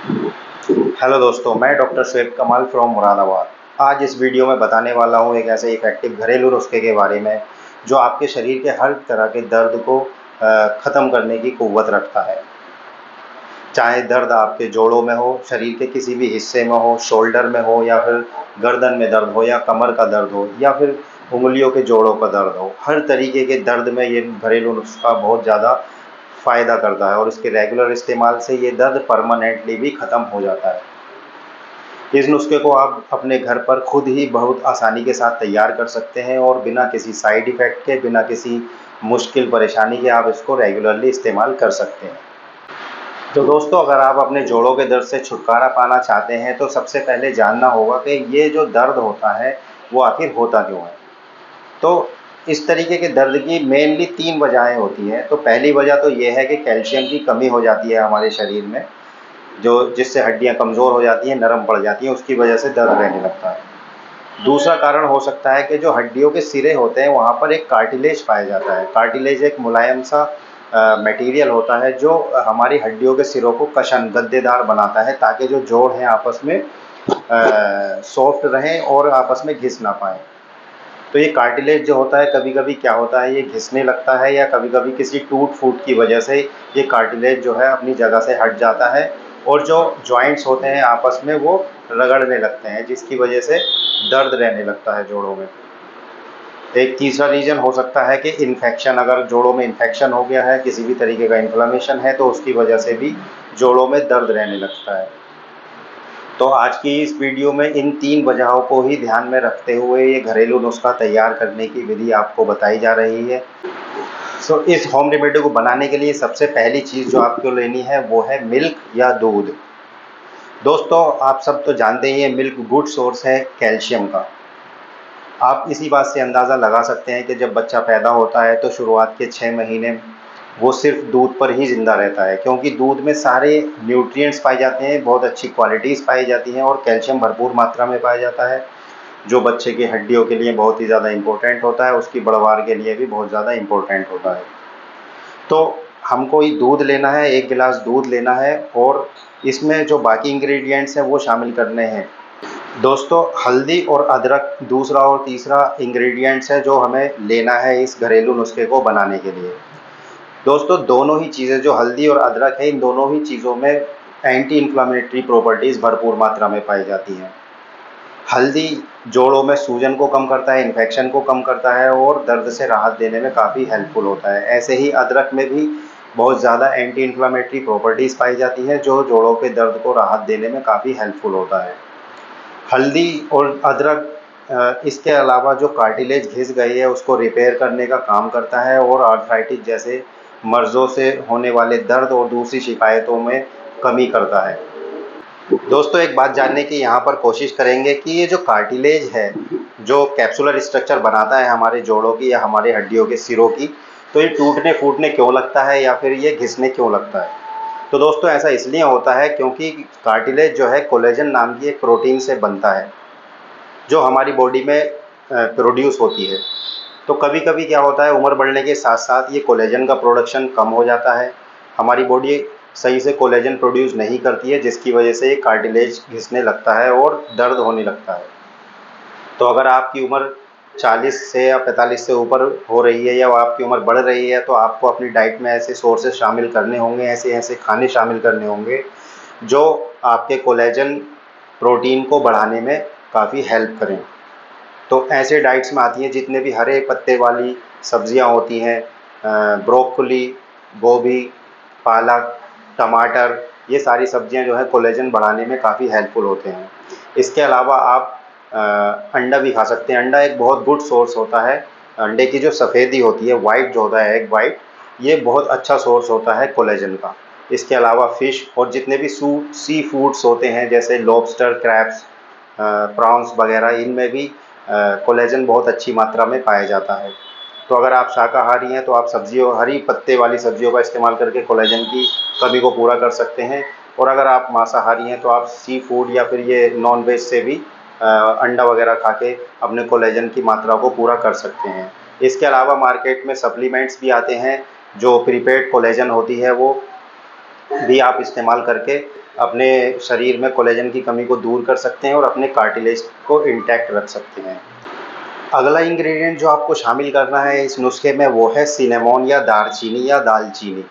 Hello दोस्तों, मैं doctor Shoaib कमाल फ्रॉम मुरादाबाद। आज इस वीडियो में बताने वाला हूँ एक ऐसे इफ़ेक्टिव घरेलू नुस्खे के बारे में जो आपके शरीर के हर तरह के दर्द को ख़त्म करने की क़ुव्वत रखता है। चाहे दर्द आपके जोड़ों में हो, शरीर के किसी भी हिस्से में हो, शोल्डर में हो या फिर गर्दन में दर्द हो या कमर का दर्द हो या फिर उँगलियों के जोड़ों का दर्द हो, हर तरीके के दर्द में ये घरेलू नुस्खा बहुत ज़्यादा फ़ायदा करता है और इसके रेगुलर इस्तेमाल से ये दर्द परमानेंटली भी ख़त्म हो जाता है। इस नुस्खे को आप अपने घर पर खुद ही बहुत आसानी के साथ तैयार कर सकते हैं और बिना किसी साइड इफ़ेक्ट के, बिना किसी मुश्किल परेशानी के आप इसको रेगुलरली इस्तेमाल कर सकते हैं। तो दोस्तों, अगर आप अपने जोड़ों के दर्द से छुटकारा पाना चाहते हैं तो सबसे पहले जानना होगा कि ये जो दर्द होता है वो आखिर होता क्यों है। तो इस तरीके के दर्द की मेनली 3 वजहें होती हैं। तो पहली वजह तो ये है कि कैल्शियम की कमी हो जाती है हमारे शरीर में, जो जिससे हड्डियाँ कमज़ोर हो जाती हैं, नरम पड़ जाती हैं, उसकी वजह से दर्द रहने लगता है। दूसरा कारण हो सकता है कि जो हड्डियों के सिरे होते हैं वहाँ पर एक कार्टिलेज पाया जाता है। कार्टिलेज एक मुलायम सा मटेरियल होता है जो हमारी हड्डियों के सिरों को कशन गद्देदार बनाता है ताकि जो जोड़ हैं आपस में सॉफ्ट रहें और आपस में घिस ना पाएँ। तो ये कार्टिलेज जो होता है कभी-कभी क्या होता है, ये घिसने लगता है या कभी-कभी किसी टूट-फूट की वजह से ये कार्टिलेज जो है अपनी जगह से हट जाता है और जो जॉइंट्स होते हैं आपस में वो रगड़ने लगते हैं, जिसकी वजह से दर्द रहने लगता है जोड़ों में। एक तीसरा रीज़न हो सकता है कि इन्फेक्शन, अगर जोड़ों में इन्फेक्शन हो गया है, किसी भी तरीके का इन्फ्लेमेशन है, तो उसकी वजह से भी जोड़ों में दर्द रहने लगता है। तो आज की इस वीडियो में इन 3 वजहों को ही ध्यान में रखते हुए ये घरेलू नुस्खा तैयार करने की विधि आपको बताई जा रही है। इस होम रेमेडी को बनाने के लिए सबसे पहली चीज़ जो आपको लेनी है वो है मिल्क या दूध। दोस्तों, आप सब तो जानते ही हैं मिल्क गुड सोर्स है कैल्शियम का। आप इसी बात से अंदाज़ा लगा सकते हैं कि जब बच्चा पैदा होता है तो शुरुआत के 6 महीने वो सिर्फ दूध पर ही ज़िंदा रहता है, क्योंकि दूध में सारे न्यूट्रिएंट्स पाए जाते हैं, बहुत अच्छी क्वालिटीज़ पाई जाती हैं और कैल्शियम भरपूर मात्रा में पाया जाता है, जो बच्चे की हड्डियों के लिए बहुत ही ज़्यादा इम्पोर्टेंट होता है, उसकी बढ़वार के लिए भी बहुत ज़्यादा इम्पोर्टेंट होता है। तो हमको ये दूध लेना है, 1 गिलास दूध लेना है और इसमें जो बाकी इंग्रेडिएंट्स हैं वो शामिल करने हैं। दोस्तों, हल्दी और अदरक दूसरा और तीसरा इंग्रेडिएंट्स है जो हमें लेना है इस घरेलू नुस्खे को बनाने के लिए। दोस्तों, दोनों ही चीज़ें, जो हल्दी और अदरक है, इन दोनों ही चीज़ों में एंटी इन्फ्लेमेटरी प्रॉपर्टीज़ भरपूर मात्रा में पाई जाती हैं। हल्दी जोड़ों में सूजन को कम करता है, इन्फेक्शन को कम करता है और दर्द से राहत देने में काफ़ी हेल्पफुल होता है। ऐसे ही अदरक में भी बहुत ज़्यादा एंटी इन्फ्लेमेटरी प्रॉपर्टीज़ पाई जाती हैं जो जोड़ों के दर्द को राहत देने में काफ़ी हेल्पफुल होता है। हल्दी और अदरक इसके अलावा जो कार्टिलेज घिस गई है उसको रिपेयर करने का काम करता है और आर्थराइटिस जैसे मर्ज़ों से होने वाले दर्द और दूसरी शिकायतों में कमी करता है। दोस्तों, एक बात जानने की यहाँ पर कोशिश करेंगे कि ये जो कार्टिलेज है, जो कैप्सुलर स्ट्रक्चर बनाता है हमारे जोड़ों की या हमारे हड्डियों के सिरों की, तो ये टूटने-फूटने क्यों लगता है या फिर ये घिसने क्यों लगता है? तो दोस्तों, ऐसा इसलिए होता है क्योंकि कार्टिलेज जो है कोलेजन नाम की एक प्रोटीन से बनता है, जो हमारी बॉडी में प्रोड्यूस होती है। तो कभी-कभी क्या होता है, उम्र बढ़ने के साथ-साथ ये कोलेजन का प्रोडक्शन कम हो जाता है। हमारी बॉडी सही से कोलेजन प्रोड्यूस नहीं करती है, जिसकी वजह से ये कार्टिलेज घिसने लगता है और दर्द होने लगता है। तो अगर आपकी उम्र 40 से या 45 से ऊपर हो रही है या आपकी उम्र बढ़ रही है, तो आपको अपनी डाइट में ऐसे सोर्सेज शामिल करने होंगे, ऐसे-ऐसे खाने शामिल करने होंगे, जो आपके कोलेजन प्रोटीन को बढ़ाने में काफ़ी हेल्प करें। तो ऐसे डाइट्स में आती हैं जितने भी हरे पत्ते वाली सब्जियां होती हैं, ब्रोकोली, गोभी, पालक, टमाटर, ये सारी सब्जियां जो है कोलेजन बढ़ाने में काफ़ी हेल्पफुल होते हैं। इसके अलावा आप अंडा भी खा सकते हैं। अंडा एक बहुत गुड सोर्स होता है। अंडे की जो सफ़ेदी होती है, वाइट जो होता है, एग वाइट, ये बहुत अच्छा सोर्स होता है कोलेजन का। इसके अलावा फ़िश और जितने भी सी फूड्स होते हैं जैसे लॉबस्टर, क्रैब्स, प्रॉन्स वगैरह, इनमें भी कोलेजन बहुत अच्छी मात्रा में पाया जाता है। तो अगर आप शाकाहारी हैं तो आप हरी पत्ते वाली सब्जियों का इस्तेमाल करके कोलेजन की कमी को पूरा कर सकते हैं और अगर आप मांसाहारी हैं तो आप सी फूड या फिर ये नॉन वेज से भी अंडा वगैरह खा के अपने कोलेजन की मात्रा को पूरा कर सकते हैं। इसके अलावा मार्केट में सप्लीमेंट्स भी आते हैं, जो प्रीपेड कोलेजन होती है वो भी आप इस्तेमाल करके अपने शरीर में कोलेजन की कमी को दूर कर सकते हैं और अपने कार्टिलेज को इंटैक्ट रख सकते हैं। अगला इंग्रेडिएंट जो आपको शामिल करना है इस नुस्खे में वो है सिनेमोन या दालचीनी या दालचीनी।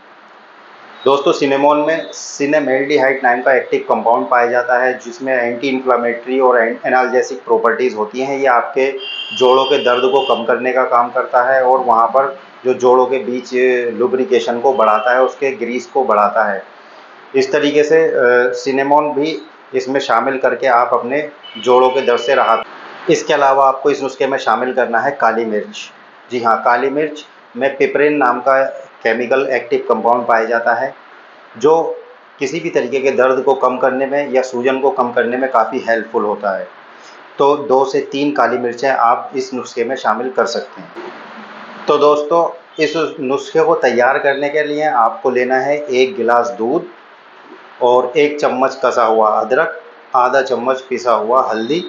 दोस्तों, सिनेमोन में सिनेमेल्डिहाइड नाम का एक्टिव कंपाउंड पाया जाता है जिसमें एंटी इन्फ्लामेटरी और एनाल्जेसिक प्रॉपर्टीज़ होती हैं। ये आपके जोड़ों के दर्द को कम करने का काम करता है और वहाँ पर जो जोड़ों के बीच लुब्रिकेशन को बढ़ाता है, उसके ग्रीस को बढ़ाता है। इस तरीके से सिनेमोन भी इसमें शामिल करके आप अपने जोड़ों के दर्द से राहत। इसके अलावा आपको इस नुस्खे में शामिल करना है काली मिर्च। जी हाँ, काली मिर्च में पिपरिन नाम का केमिकल एक्टिव कंपाउंड पाया जाता है जो किसी भी तरीके के दर्द को कम करने में या सूजन को कम करने में काफ़ी हेल्पफुल होता है। तो 2 से 3 काली मिर्चें आप इस नुस्खे में शामिल कर सकते हैं। तो दोस्तों, इस नुस्खे को तैयार करने के लिए आपको लेना है 1 गिलास दूध और 1 चम्मच कसा हुआ अदरक, आधा चम्मच पिसा हुआ हल्दी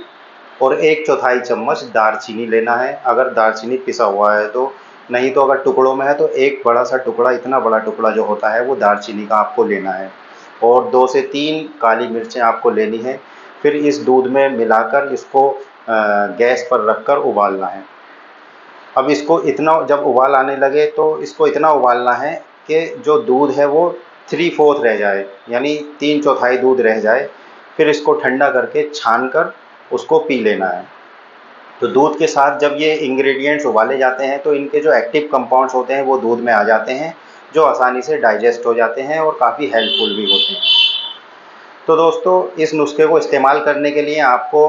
और 1/4 चम्मच दालचीनी लेना है। अगर दालचीनी पिसा हुआ है तो, नहीं तो अगर टुकड़ों में है तो एक बड़ा सा टुकड़ा, इतना बड़ा टुकड़ा जो होता है वो दालचीनी का आपको लेना है। और 2 से 3 काली मिर्चें आपको लेनी है। फिर इस दूध में मिलाकर इसको गैस पर रखकर उबालना है। अब इसको इतना जब उबाल आने लगे तो इसको इतना उबालना है कि जो दूध है वो 3/4 रह जाए, यानी 3/4 दूध रह जाए। फिर इसको ठंडा करके छान कर उसको पी लेना है। तो दूध के साथ जब ये इंग्रेडिएंट्स उबाले जाते हैं तो इनके जो एक्टिव कंपाउंड्स होते हैं वो दूध में आ जाते हैं, जो आसानी से डाइजेस्ट हो जाते हैं और काफ़ी हेल्पफुल भी होते हैं। तो दोस्तों, इस नुस्खे को इस्तेमाल करने के लिए आपको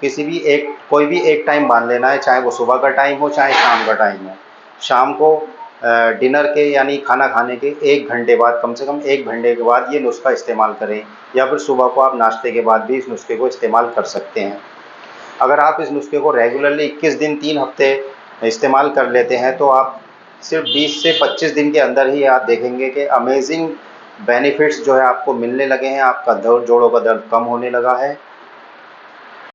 कोई भी एक टाइम बांध लेना है, चाहे वो सुबह का टाइम हो चाहे शाम का टाइम हो। शाम को डिनर के यानी खाना खाने के 1 घंटे बाद, कम से कम 1 घंटे के बाद ये नुस्खा इस्तेमाल करें, या फिर सुबह को आप नाश्ते के बाद भी इस नुस्खे को इस्तेमाल कर सकते हैं। अगर आप इस नुस्खे को रेगुलरली 21 दिन 3 हफ्ते इस्तेमाल कर लेते हैं तो आप सिर्फ 20 से 25 दिन के अंदर ही आप देखेंगे कि अमेजिंग बेनिफिट्स जो है आपको मिलने लगे हैं। आपका जोड़ों का दर्द कम होने लगा है